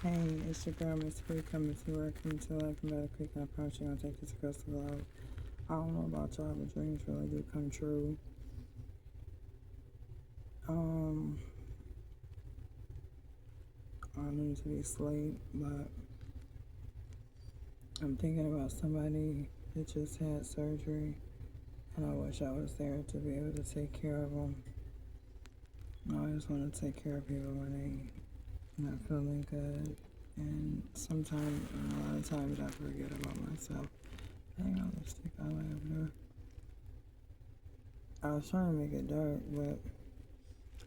Hey, it's your girl, MzBre, coming to work, coming to life, and better quick, and I promise you're gonna take this across the globe. I don't know about y'all, but dreams really do come true. Um, I need to be asleep, but I'm thinking about somebody that just had surgery, and I wish I was there to be able to take care of them. I always want to take care of people when they not feeling good, and sometimes, a lot of times, I forget about myself. Hang on, lipstick all the way over there. I was trying to make it dark, but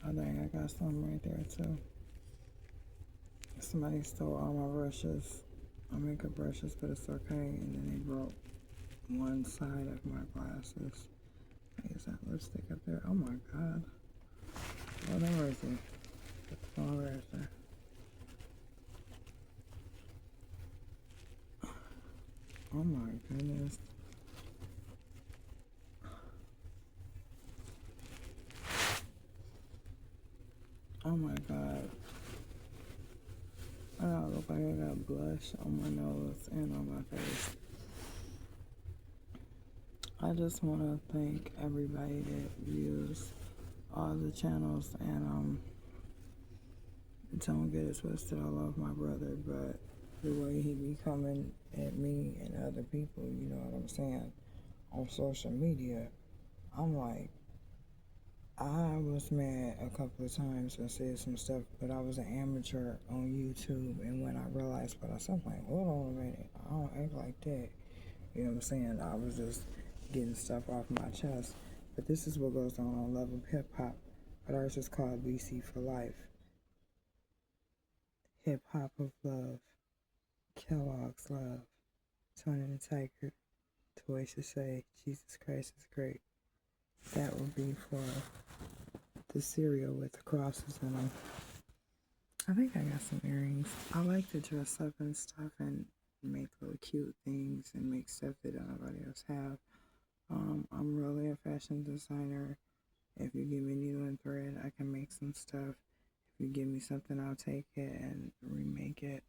I think I got some right there too. Somebody stole all my brushes, my makeup brushes, but it's okay. And then they broke one side of my glasses. Is that lipstick up there? Oh my god. What number is it? Oh, where is it? Oh my goodness. Oh my god. I look like I got blush on my nose and on my face. I just want to thank everybody that views all the channels, and don't get it twisted. I love my brother, but the way he be coming at me and other people, you know what I'm saying, on social media, I'm like, I was mad a couple of times and said some stuff, but I was an amateur on YouTube, and when I realized what I said, I'm like, hold on a minute, I don't act like that. You know what I'm saying? I was just getting stuff off my chest. But this is what goes on Love of Hip Hop. But ours is called BC for Life. Hip Hop of Love. Kellogg's Love. Tony the Tiger. Toy should say, Jesus Christ is great. That would be for the cereal with the crosses in them. I think I got some earrings. I like to dress up and stuff and make little cute things and make stuff that nobody else have. I'm really a fashion designer. If you give me needle and thread, I can make some stuff. If you give me something, I'll take it and remake it.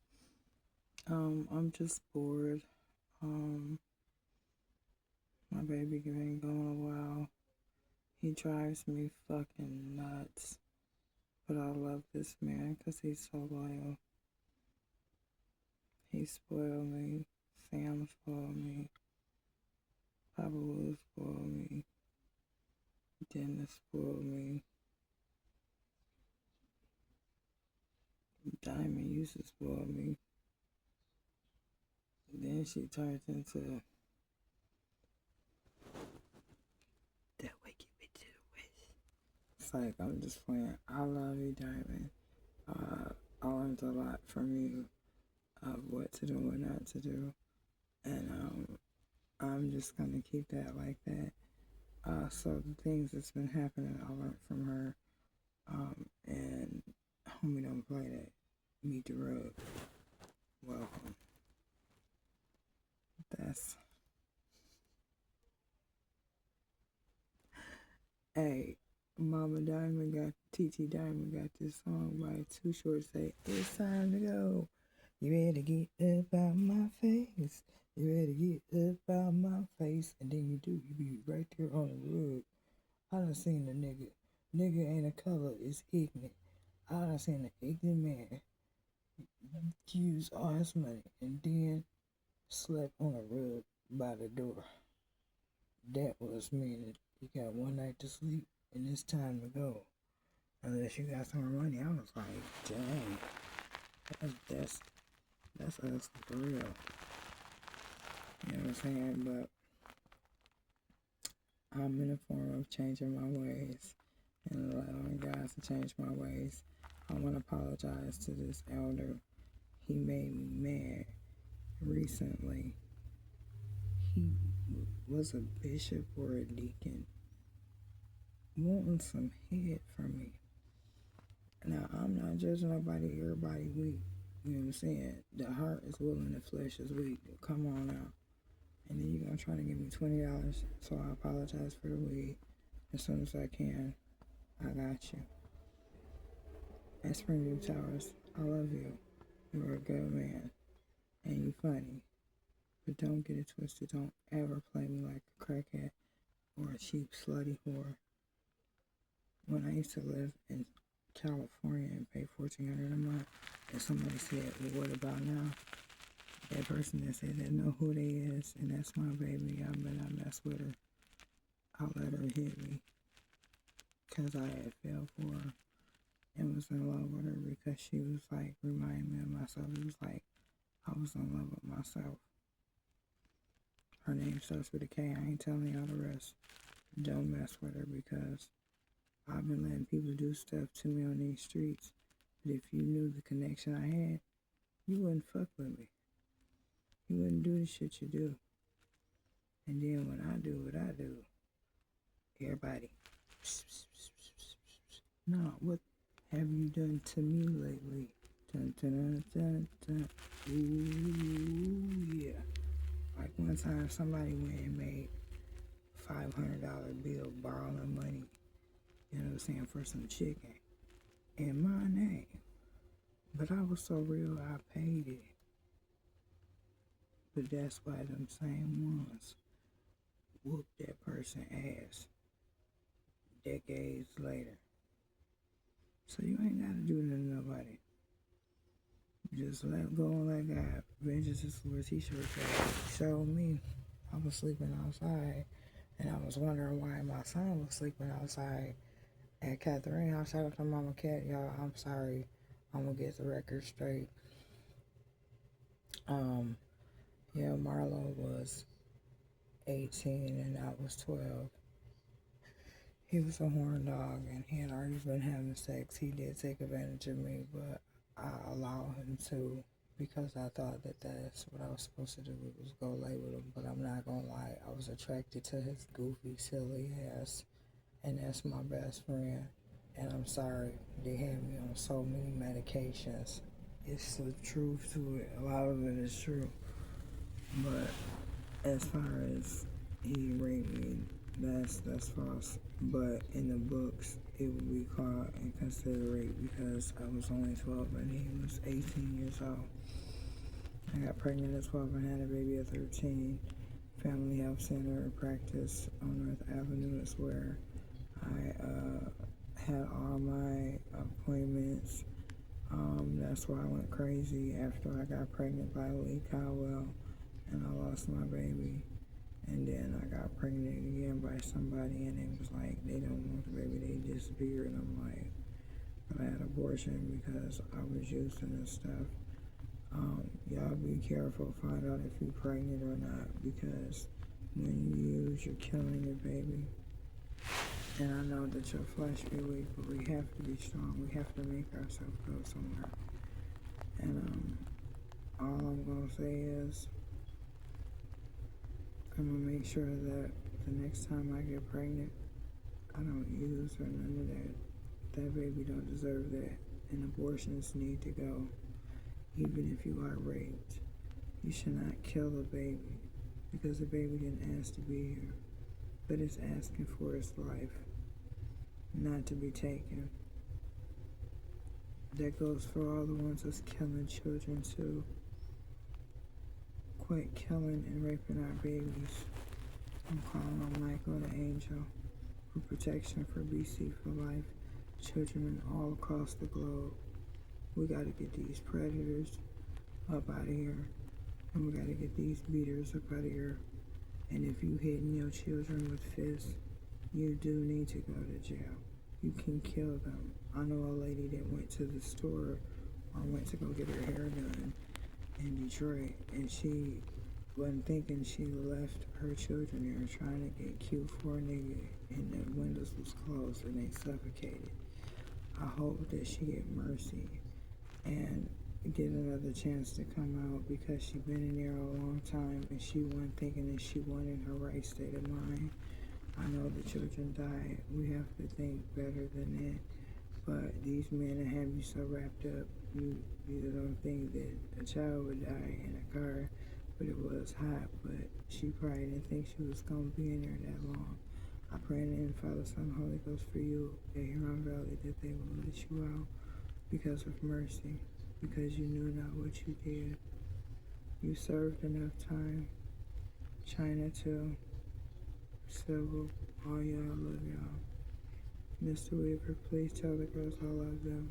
I'm just bored. My baby been gone a while. He drives me fucking nuts. But I love this man because he's so loyal. He spoiled me. Sam spoiled me. Papa Will spoiled me. Dennis spoiled me. Diamond used to spoil me. Then she turns into that wicked bitch of the west. It's like, I'm just playing. I love you, Diamond. I learned a lot from you of what to do and not to do. And I'm just going to keep that like that. So the things that's been happening, I learned from her. And homie don't play that. Meet the rug. Welcome. That's... Hey, Mama Diamond got, TT Diamond got this song by Too Short, say, it's time to go. You ready to get up out my face? You ready to get up out my face? And then you do, you be right there on the rug. I done seen the nigga. Nigga ain't a color, it's ignorant. I done seen an ignorant man use all his money and then slept on a rug by the door. That was meaning you got one night to sleep and it's time to go. Unless you got some more money. I was like, dang, that's us for real. You know what I'm saying? But I'm in a form of changing my ways and allowing God to change my ways. I want to apologize to this elder. He made me mad recently. He was a bishop or a deacon wanting some head from me. Now, I'm not judging nobody, everybody weak. You know what I'm saying? The heart is willing, the flesh is weak. Come on now. And then you're going to try to give me $20, so I apologize for the weed. As soon as I can, I got you. At Springview Towers, I love you. You're a good man. And you funny. But don't get it twisted. Don't ever play me like a crackhead or a cheap slutty whore. When I used to live in California and pay $1,400 a month, and somebody said, well, what about now? That person that said they know who they is, and that's my baby, I better not mess with her. I let her hit me because I had fell for her and was in love with her because she was like reminding me of myself. It was like I was in love with myself. Her name starts with a K. I ain't telling y'all the rest. Don't mess with her because I've been letting people do stuff to me on these streets. But if you knew the connection I had, you wouldn't fuck with me. You wouldn't do the shit you do. And then when I do what I do, everybody, no, what have you done to me lately? Dun, dun, dun, dun, dun. Ooh, yeah. Like one time somebody went and made $500 bill borrowing money, you know what I'm saying, for some chicken in my name. But I was so real, I paid it. But that's why them same ones whoop that person ass decades later. So you ain't gotta do nothing to nobody. Just let go and let God. Vengeance is for a t-shirt that showed me. I was sleeping outside and I was wondering why my son was sleeping outside at Catherine house. Shout out to Mama Cat, y'all. I'm sorry. I'm gonna get the record straight. Yeah, Marlo was 18 and I was 12. He was a horn dog and he had already been having sex. He did take advantage of me, but I allowed him to because I thought that that's what I was supposed to do, was go lay with him. But I'm not gonna lie, I was attracted to his goofy, silly ass, and that's my best friend. And I'm sorry, they had me on so many medications. It's the truth to it. A lot of it is true. But as far as he raped me, that's false. But in the books, it would be called and considered rape because I was only 12 and he was 18 years old. I got pregnant at 12 and had a baby at 13. Family Health Center practice on North Avenue is where I had all my appointments. That's why I went crazy after I got pregnant by Lee Caldwell and I lost my baby. And then I got pregnant again by somebody and it was like, they don't want the baby, they disappeared. And I'm like, but I had abortion because I was using this stuff. Y'all be careful, find out if you're pregnant or not because when you use, you're killing your baby. And I know that your flesh be weak, but we have to be strong. We have to make ourselves go somewhere. And all I'm gonna say is I'm gonna make sure that the next time I get pregnant, I don't use or none of that. That baby don't deserve that. And abortions need to go. Even if you are raped, you should not kill a baby because the baby didn't ask to be here, but it's asking for its life, not to be taken. That goes for all the ones that's killing children too. Quit killing and raping our babies. I'm calling on Michael the Angel for protection for BC for life, children all across the globe. We gotta get these predators up out of here, and we gotta get these beaters up out of here. And if you hitting your children with fists, you do need to go to jail. You can kill them. I know a lady that went to the store or went to go get her hair done in Detroit, and she wasn't thinking, she left her children there trying to get cute for a nigga, and the windows was closed and they suffocated. I hope that she get mercy and get another chance to come out because she been in there a long time and she wasn't thinking that she wasn't in her right state of mind. I know the children died. We have to think better than that. But these men that have you so wrapped up, you don't think that a child would die in a car, but it was hot. But she probably didn't think she was going to be in there that long. I pray in the name of the Father, Son, and Holy Ghost for you at Huron Valley that they will let you out because of mercy. because you knew not what you did. You served enough time. China too. Civil. All y'all love y'all. Mr. Weaver, please tell the girls I love them.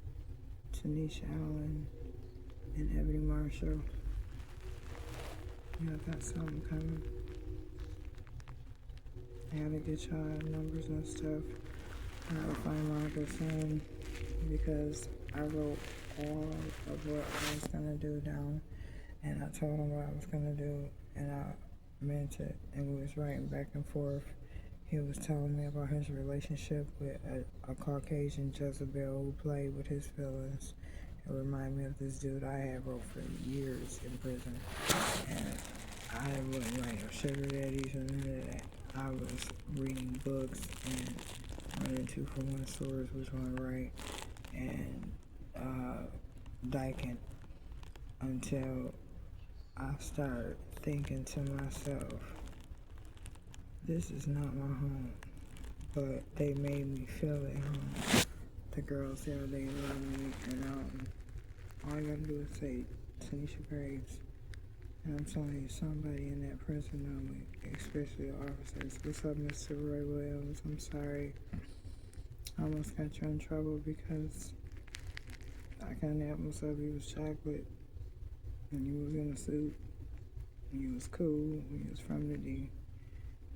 Tanisha Allen and Ebony Marshall. Y'all got something coming. I gotta get y'all numbers and stuff. I gotta find Monica soon because I wrote all of what I was gonna do down, and I told him what I was gonna do, and I meant it, and we was writing back and forth. He was telling me about his relationship with a Caucasian Jezebel who played with his feelings. It reminded me of this dude I had wrote for years in prison, and I wasn't writing sugar daddies or none of that. I was reading books and running to from one source, which one right, and diking until I started thinking to myself, this is not my home, but they made me feel at home. The girls there, they love me, and all I gotta do is say Tanisha Graves. And I'm telling you, somebody in that prison know me, especially the officers. What's up, Mr. Roy Williams? I'm sorry. I almost got you in trouble because I kind of helped myself. You was chocolate, and you was in a suit, and you was cool, and you was from the D.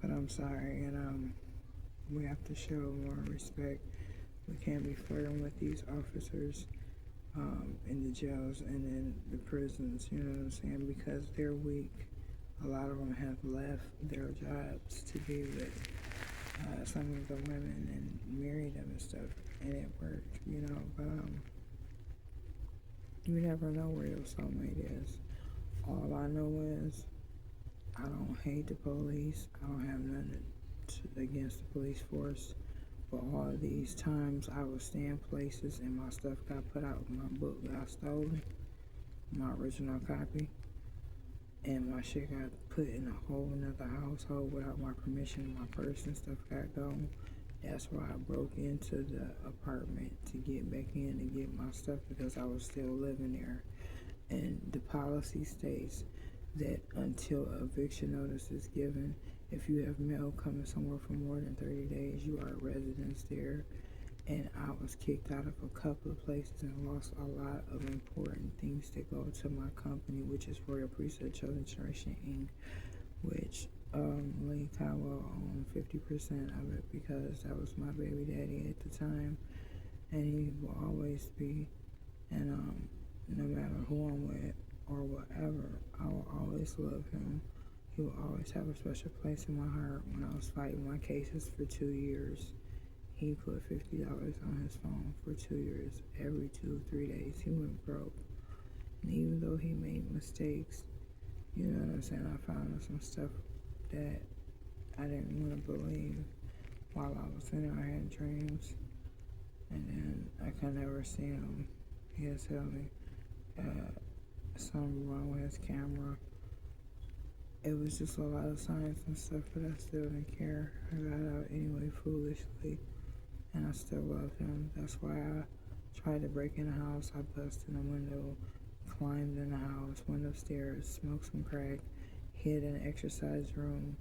But I'm sorry, and we have to show more respect. We can't be flirting with these officers in the jails and in the prisons, you know what I'm saying, because they're weak. A lot of them have left their jobs to be with some of the women and marry them and stuff, and it worked, you know, but you never know where your soulmate is. All I know is I don't hate the police. I don't have nothing against the police force. But all of these times I was staying places and my stuff got put out, my book got stolen, my original copy, and my shit got put in a whole another household without my permission. My purse and stuff got gone. That's why I broke into the apartment to get back in and get my stuff because I was still living there. And the policy states that until eviction notice is given, if you have mail coming somewhere for more than 30 days, you are a resident there. And I was kicked out of a couple of places and lost a lot of important things that go to my company, which is Royal Priesthood Children's Generation Inc., which Lee Cowell owned 50% of it because that was my baby daddy at the time, and he will always be. And no matter who I'm with or whatever, I will always love him. He will always have a special place in my heart. When I was fighting my cases for 2 years, he put $50 on his phone for 2 years. Every 2-3 days, he went broke. And even though he made mistakes, you know what I'm saying, I found out some stuff that I didn't want to believe while I was in there. I had dreams, and then I could never see him. He had told me something wrong with his camera. It was just a lot of signs and stuff, but I still didn't care. I got out anyway, foolishly, and I still love him. That's why I tried to break in the house. I busted in the window, climbed in the house, went upstairs, smoked some crack, hid in the exercise room.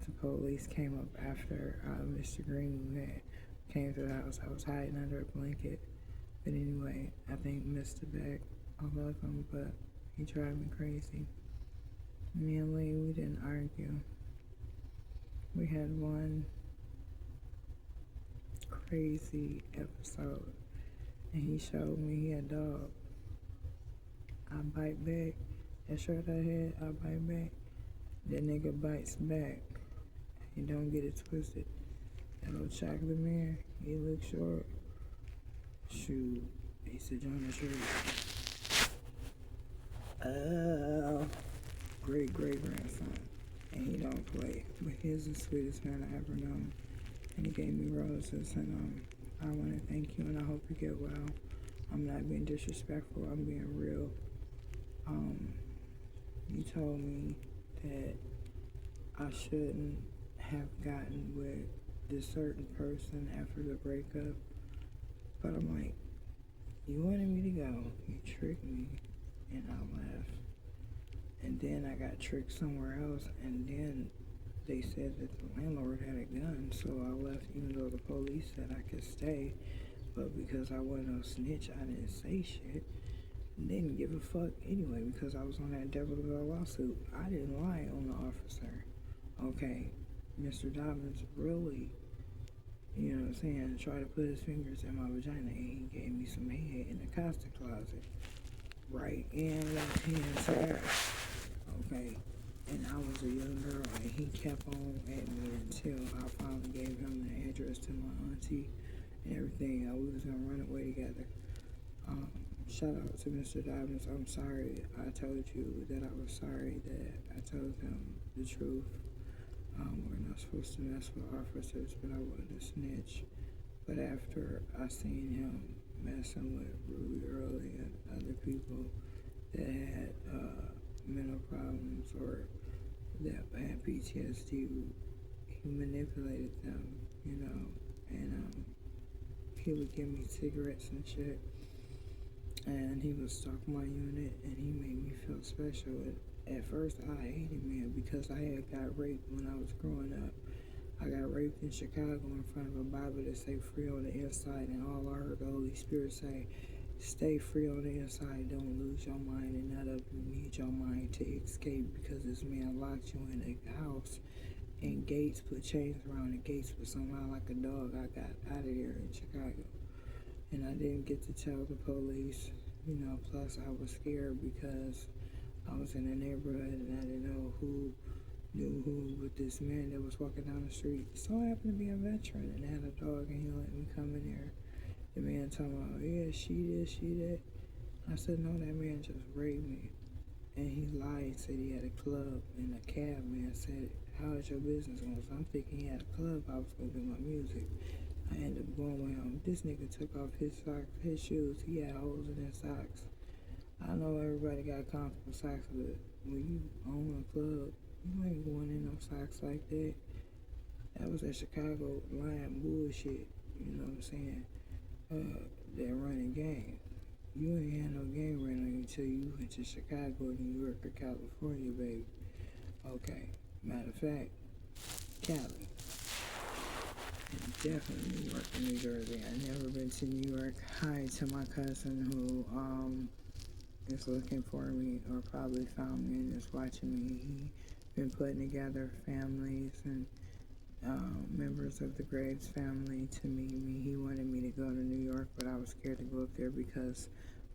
The police came up after Mr. Green who had came to the house. I was hiding under a blanket. But anyway, I think MzBre, I love him, but he drive me crazy. Me and Lee, we didn't argue. We had one crazy episode, and he showed me he had a dog. I bite back. That shirt I had, I bite back. That nigga bites back. He don't get it twisted. That little chocolate man, he look short. Shoot, he said John the Short. Great grandson, and he don't play. But he's the sweetest man I ever known, and he gave me roses, and I want to thank you, and I hope you get well. I'm not being disrespectful. I'm being real. You told me that I shouldn't have gotten with this certain person after the breakup, but I'm like, You wanted me to go. You tricked me, and I left. And then I got tricked somewhere else, and then they said that the landlord had a gun, so I left even though the police said I could stay. But because I wasn't a snitch, I didn't say shit. Didn't give a fuck anyway because I was on that Devilville lawsuit. I didn't lie on the officer. Okay, Mr. Dobbins really, you know what I'm saying, tried to put his fingers in my vagina and he gave me some head in the costume closet. Right and left hand side. Okay. And I was a young girl and he kept on at me until I finally gave him the address to my auntie and everything. We was gonna run away together. Um, Shout out to Mr. Dobbins. I'm sorry I told you that I was sorry that I told him the truth. We're not supposed to mess with officers, but I wasn't a snitch. But after I seen him messing with Ruby Early and other people that had mental problems or that had PTSD, he manipulated them, you know, and he would give me cigarettes and shit. And he would stalk my unit and he made me feel special. And at first, I hated him because I had got raped when I was growing up. I got raped in Chicago in front of a Bible that say free on the inside, and all I heard the Holy Spirit say, stay free on the inside, don't lose your mind, and none of you need your mind to escape because this man locked you in a house and gates, put chains around the gates, but somehow like a dog I got out of there in Chicago. And I didn't get to tell the police, you know, plus I was scared because I was in a neighborhood and I didn't know who knew who with this man that was walking down the street. So I happened to be a veteran and had a dog and he let me come in there. The man told me, yeah, she this, she that. I said, no, that man just raped me. And he lied, said he had a club, and the cab man said, how is your business going? So I'm thinking he had a club, I was going to do my music. I ended up going with him. This nigga took off his socks, his shoes. He had holes in his socks. I know everybody got comfortable socks, but when you own a club, you ain't going in no socks like that. That was that Chicago lying bullshit, you know what I'm saying? That running game. You ain't had no game ran on you until you went to Chicago, New York, or California, baby. Okay. Matter of fact, Cali. And definitely New York and New Jersey. I never been to New York. Hi to my cousin who is looking for me or probably found me and is watching me. He been putting together families and members of the Graves family to meet me. He wanted me to go to New York, but I was scared to go up there because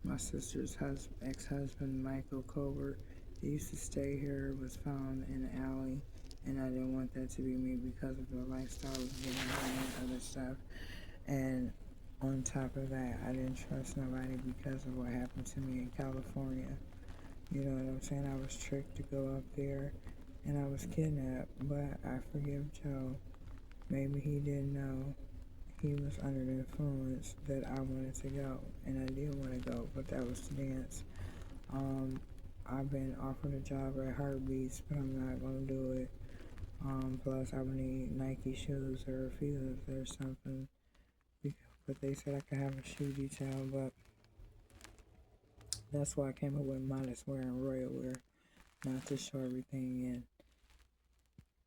my sister's ex-husband, Michael Colbert, he used to stay here, was found in an alley, and I didn't want that to be me because of the lifestyle of getting and other stuff. And on top of that, I didn't trust nobody because of what happened to me in California. You know what I'm saying? I was tricked to go up there, and I was kidnapped, but I forgive Joe. Maybe he didn't know he was under the influence that I wanted to go, and I did want to go, but that was the dance. I've been offered a job at Heartbeats, but I'm not gonna do it. Plus I would need Nike shoes or Fila's or something, but they said I could have a shoe detail, but that's why I came up with modest wear and royal wear, not to show everything in.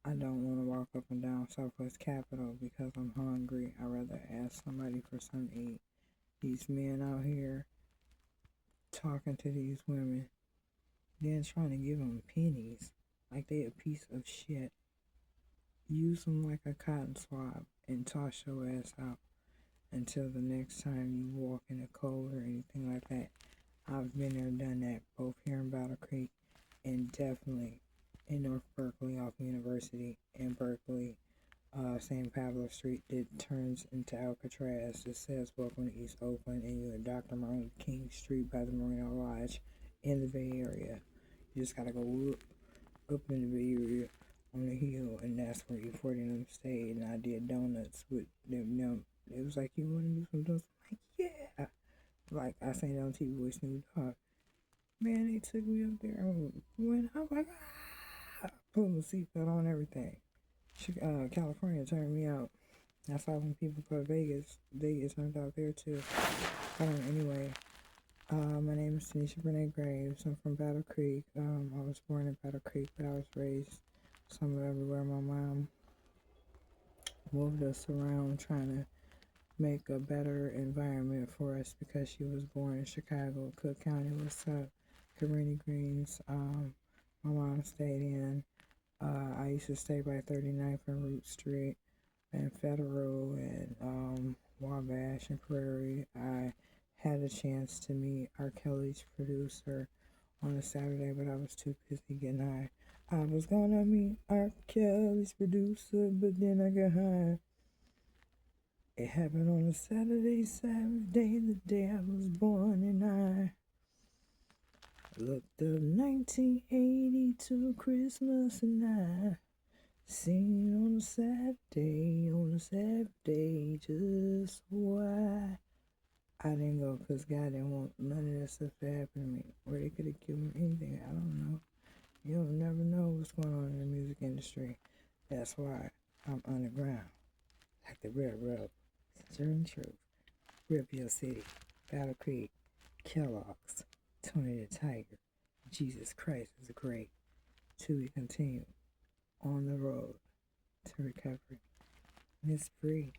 I don't want to walk up and down Southwest Capitol because I'm hungry. I'd rather ask somebody for something to eat. These men out here talking to these women, then trying to give them pennies like they a piece of shit. Use them like a cotton swab and toss your ass out until the next time you walk in the cold or anything like that. I've been there, done that, both here in Battle Creek and definitely in North Berkeley off University in Berkeley, St. Pablo Street that turns into Alcatraz that says welcome to East Oakland, and you're in Dr. Martin King Street by the Marina Lodge in the Bay Area. You just gotta go up in the Bay Area on the hill, and that's where E40 and them stayed, and I did donuts with them. It was like, you wanna do some donuts? I'm like, yeah. Like I seen it on TV with Snoop Dogg. Man, they took me up there. When I was like, put my seatbelt on, everything. California turned me out. That's why when people go to Vegas, Vegas turned out there too. Anyway, my name is MzBre Graves. I'm from Battle Creek. I was born in Battle Creek, but I was raised somewhere everywhere. My mom moved us around trying to make a better environment for us because she was born in Chicago, Cook County. What's up? Cabrini Greens. My mom stayed in. I used to stay by 39th and Root Street and Federal and Wabash and Prairie. I had a chance to meet R. Kelly's producer on a Saturday, but I was too busy getting high. I was gonna meet R. Kelly's producer, but then I got high. It happened on a Saturday, the day I was born, and I looked up 1982 Christmas, and I seen on a Saturday, just why I didn't go, because God didn't want none of that stuff to happen to me, or they could have given me anything. I don't know. You'll never know what's going on in the music industry. That's why I'm underground, like the railroad. Certain truth. Ripio City, Battle Creek, Kellogg's, Tony the Tiger, Jesus Christ is great. Till we continue on the road to recovery. MzBre.